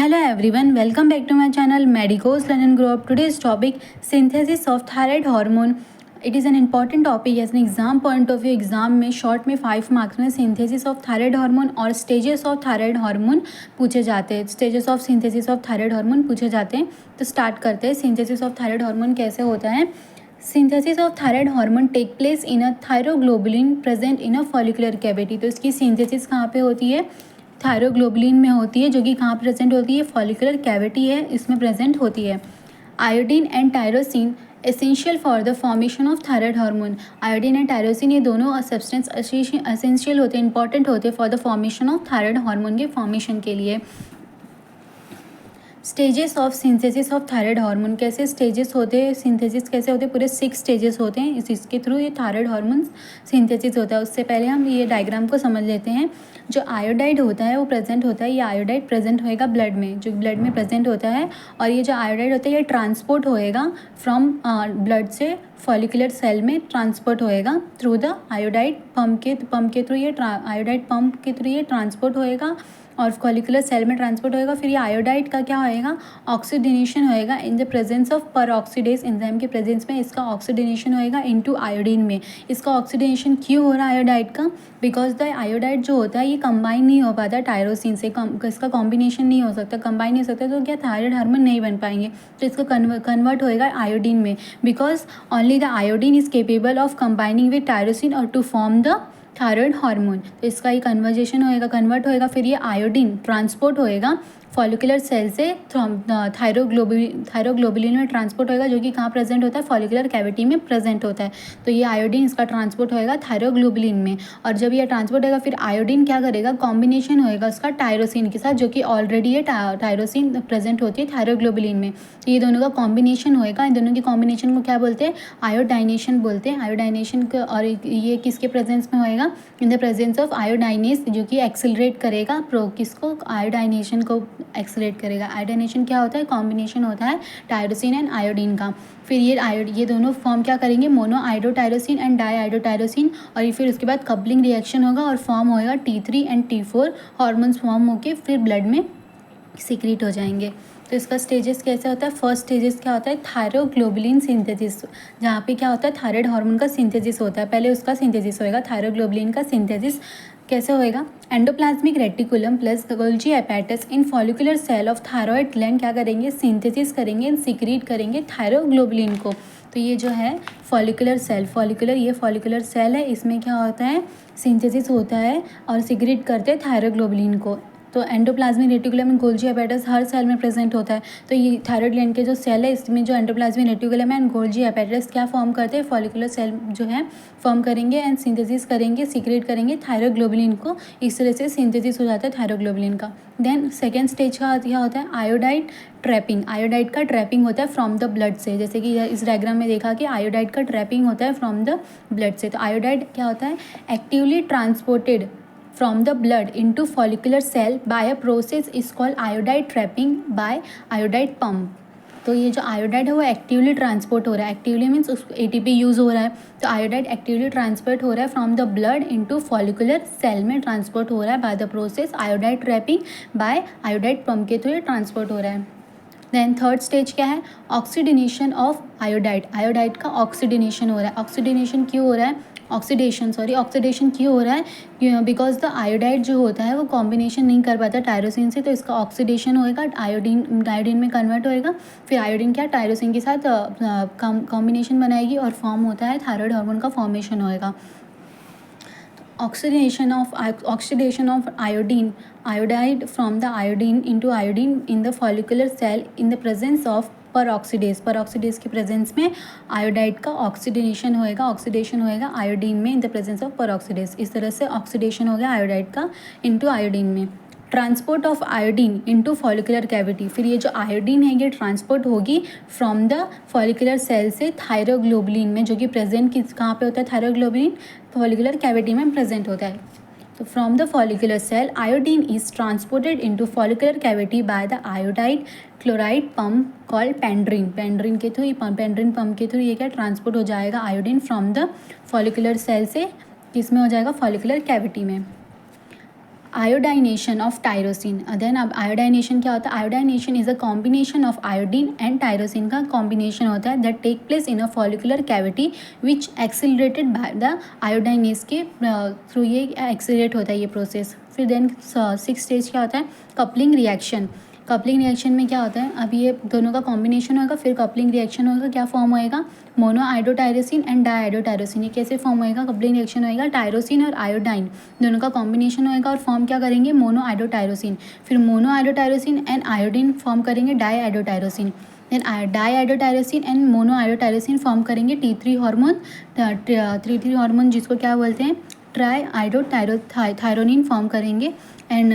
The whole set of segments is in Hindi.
Hello everyone, welcome back to my channel Medicos Learn and Grow Up. Today's topic synthesis of thyroid hormone. It is an important topic as an exam point of view. Exam में शॉर्ट में 5 मार्क्स में सिंथेसिस ऑफ थायराइड हार्मोन और स्टेजेस ऑफ थायराइड हार्मोन पूछे जाते हैं. Stages of synthesis of thyroid hormone पूछे जाते हैं. तो स्टार्ट करते हैं. सिंथेसिस ऑफ थायराइड हार्मोन कैसे होता है. Synthesis of thyroid hormone take place in a thyroglobulin present in a follicular cavity. तो इसकी सिंथेसिस कहाँ पे होती है. थायरोग्लोबुलिन में होती है, जो कि कहाँ प्रेजेंट होती है. फॉलिकुलर कैविटी है, इसमें प्रेजेंट होती है. Iodine and tyrosine essential for the formation of thyroid hormone. Iodine and tyrosine ये दोनों सब्सटेंस एसेंशियल होते हैं, इंपॉर्टेंट होते हैं for the formation of thyroid hormone के फॉर्मेशन के लिए. Stages of synthesis of thyroid hormone. कैसे स्टेजेस होते हैं, सिंथेसिस कैसे होते हैं. पूरे 6 स्टेजेस होते हैं, इसके थ्रू ये थायराइड हार्मोन सिंथेसिस होता है. उससे पहले हम ये डायग्राम को समझ लेते हैं. जो आयोडाइड होता है वो प्रेजेंट होता है. ये आयोडाइड प्रेजेंट होएगा ब्लड में, जो ब्लड में प्रेजेंट होता है. और ये जो आयोडाइड होता है ये ट्रांसपोर्ट होएगा फ्रॉम ब्लड से फॉलिकुलर सेल में ट्रांसपोर्ट होएगा थ्रू द आयोडाइड पंप के थ्रू. ये आयोडाइड पंप के थ्रू ये ट्रांसपोर्ट होएगा और फॉलिकुलर सेल में ट्रांसपोर्ट होएगा. फिर ये आयोडाइड का क्या होएगा, ऑक्सीडेशन होएगा इन the presence of peroxidase enzyme के प्रेजेंस में. इसका ऑक्सीडेशन होएगा इनटू आयोडीन में. इसका ऑक्सीडेशन क्यों हो रहा है आयोडाइड का, बिकॉज द आयोडाइड जो होता है ये कंबाइन नहीं हो पाता टायरोसिन से. इसका कॉम्बिनेशन नहीं हो सकता, कंबाइन नहीं हो सकता, तो क्या थायराइड हार्मोन नहीं बन पाएंगे. तो इसका कन्वर्ट होएगा आयोडीन में, because only the iodine is capable of combining with tyrosine और to form the thyroid hormone. तो इसका ये कन्वर्जेशन होएगा, कन्वर्ट होएगा. फिर ये आयोडीन ट्रांसपोर्ट होएगा फॉलिकुलर सेल से थायरोग्लोबुलिन में ट्रांसपोर्ट होएगा, जो कि कहाँ प्रेजेंट होता है, फॉलिकुलर कैविटी में प्रेजेंट होता है. तो ये आयोडीन इसका ट्रांसपोर्ट होएगा थायरोग्लोबुलिन में. और जब ये ट्रांसपोर्ट होएगा फिर आयोडीन क्या करेगा, कॉम्बिनेशन होएगा उसका टायरोसिन के साथ, जो कि ऑलरेडी ये टायरोसिन प्रेजेंट होती है थायरोग्लोबुलिन में. तो ये दोनों का कॉम्बिनेशन होएगा. इन दोनों के कॉम्बिनेशन को क्या बोलते हैं, आयोडाइनेशन बोलते हैं. आयोडाइनेशन और ये किसके प्रेजेंस में होएगा, इन द प्रेजेंस ऑफ आयोडाइनेस, जो कि एक्सेलरेट करेगा किसको, आयोडाइनेशन को एक्सेलरेट करेगा. आयोडाइनेशन क्या होता है, कॉम्बिनेशन होता है टायरोसिन एंड आयोडीन का. फिर ये दोनों फॉर्म क्या करेंगे, मोनो आयोडोटायरोसिन एंड डाई आयोडोटायरोसिन. और फिर उसके बाद कपलिंग रिएक्शन होगा और फॉर्म होएगा T3 and T4 hormones form होके फिर ब्लड में सीक्रेट हो जाएंगे. तो इसका स्टेजेस कैसे होता है. फर्स्ट स्टेजेस क्या होता है, थायरोग्लोबुलिन सिंथेसिस, जहाँ पे क्या होता है थायराइड हार्मोन का सिंथेसिस होता है. पहले उसका सिंथेसिस होएगा, थायरोग्लोबुलिन का सिंथेसिस कैसे होएगा. Endoplasmic reticulum plus Golgi apparatus in follicular cell of thyroid gland क्या करेंगे, सिंथेसिस करेंगे एंड सीक्रेट करेंगे थायरोग्लोबुलिन को. तो ये जो है फॉलिकुलर सेल, ये फॉलिकुलर सेल है, इसमें क्या होता है, सिंथेसिस होता है और सीक्रेट करते हैं थायरोग्लोबुलिन को. तो endoplasmic reticulum and Golgi apparatus हर सेल में प्रेजेंट होता है. तो ये थायराइड ग्लैंड के जो सेल है इसमें जो एंडोप्लाज्मिक रेटिकुलम एंड गोल्जी एपेटस क्या फॉर्म करते हैं, फॉलिकुलर सेल जो है फॉर्म करेंगे एंड सिंथेसिस करेंगे, सीक्रेट करेंगे थायरोग्लोबुलिन को. इस तरह से सिंथेसिस हो जाता है थायरोग्लोबुलिन का. देन सेकेंड स्टेज का क्या होता है, आयोडाइड ट्रैपिंग. आयोडाइड का ट्रैपिंग होता है फ्रॉम द ब्लड से, जैसे कि इस डायग्राम में देखा कि आयोडाइड का ट्रैपिंग होता है फ्रॉम द ब्लड से. तो आयोडाइड क्या होता है, actively transported from the blood into follicular cell by a process is called iodide trapping by iodide pump. तो ये जो आयोडाइड है वो एक्टिवली ट्रांसपोर्ट हो रहा है. एक्टिवली मीन्स उसको ATP यूज़ हो रहा है. तो आयोडाइड एक्टिवली ट्रांसपोर्ट हो रहा है from the blood into follicular cell में ट्रांसपोर्ट हो रहा है by the process iodide trapping by iodide pump के थ्रू ट्रांसपोर्ट हो रहा है. देन थर्ड स्टेज क्या है, ऑक्सीडेशन ऑफ आयोडाइड. आयोडाइड का ऑक्सीडेशन हो रहा है. ऑक्सीडेशन क्यों हो रहा है, ऑक्सीडेशन क्यों हो रहा है, बिकॉज द आयोडाइड जो होता है वो कॉम्बिनेशन नहीं कर पाता टायरोसिन से. तो इसका ऑक्सीडेशन होएगा, आयोडीन में कन्वर्ट होएगा. फिर आयोडीन क्या टायरोसिन के साथ कॉम्बिनेशन बनाएगी और फॉर्म होता है थायराइड हार्मोन का फॉर्मेशन होएगा. oxidation of iodide from the iodine into iodine in the follicular cell in the presence of peroxidase के प्रेजेंस में आयोडाइड का ऑक्सीडेशन होएगा आयोडीन में in the presence of peroxidase. इस तरह से ऑक्सीडेशन हो गया आयोडाइड का इनटू आयोडीन में. Transport of iodine into follicular cavity. फिर ये जो आयोडीन है ये ट्रांसपोर्ट होगी फ्रॉम द फॉलिकुलर सेल से थायरोग्लोबुलिन में, जो कि प्रेजेंट कहाँ पे होता है, थायरोग्लोबुलिन फॉलिकुलर कैविटी में प्रेजेंट होता है. तो from the follicular cell iodine is transported into follicular cavity by the iodide chloride pump called pendrin. Pendrin pump के थ्रू ये क्या ट्रांसपोर्ट हो जाएगा iodine from the follicular cell से, किसमें हो जाएगा, फॉलिकुलर कैविटी में. आयोडाइनेशन ऑफ टायरोसिन। देन अब आयोडाइनेशन क्या होता है? Iodination is a combination of iodine and tyrosine का कॉम्बिनेशन होता है that take place in a follicular cavity which accelerated by the iodinase के थ्रू ये एक्सिलरेट होता है ये प्रोसेस। फिर देन 6th स्टेज क्या होता है? Coupling reaction. कपलिंग रिएक्शन में क्या होता है? अब ये दोनों का कॉम्बिनेशन होगा, फिर कपलिंग रिएक्शन होगा। क्या फॉर्म होएगा? Mono iodotyrosine and diiodotyrosine. ये कैसे फॉर्म होएगा? कपलिंग रिएक्शन होएगा, टायरोसिन और आयोडाइन दोनों का कॉम्बिनेशन होएगा और फॉर्म क्या करेंगे? Mono iodotyrosine. फिर mono iodotyrosine and iodine form करेंगे diiodotyrosine. Then diiodotyrosine and mono iodotyrosine form करेंगे T3 हार्मोन। T3 हार्मोन जिसको क्या बोलते हैं? ट्राई आयोडोटायरोनिन फॉर्म करेंगे। एंड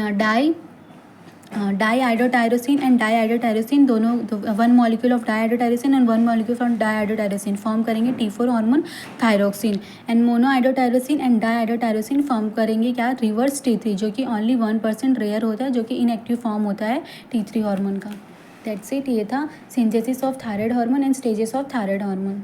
डाईआयोडोटायरोसिन एंड डाईआयोडोटायरोसिन दोनों 1 molecule of diiodotyrosine and 1 molecule of diiodotyrosine form करेंगे T4 hormone thyroxine. And monoiodotyrosine and diiodotyrosine form करेंगे क्या? रिवर्स T3, जो कि ओनली 1% रेयर होता है, जो कि इनएक्टिव फॉर्म होता है T3 हार्मोन का। That's it. ये था synthesis of thyroid hormone and stages of thyroid hormone.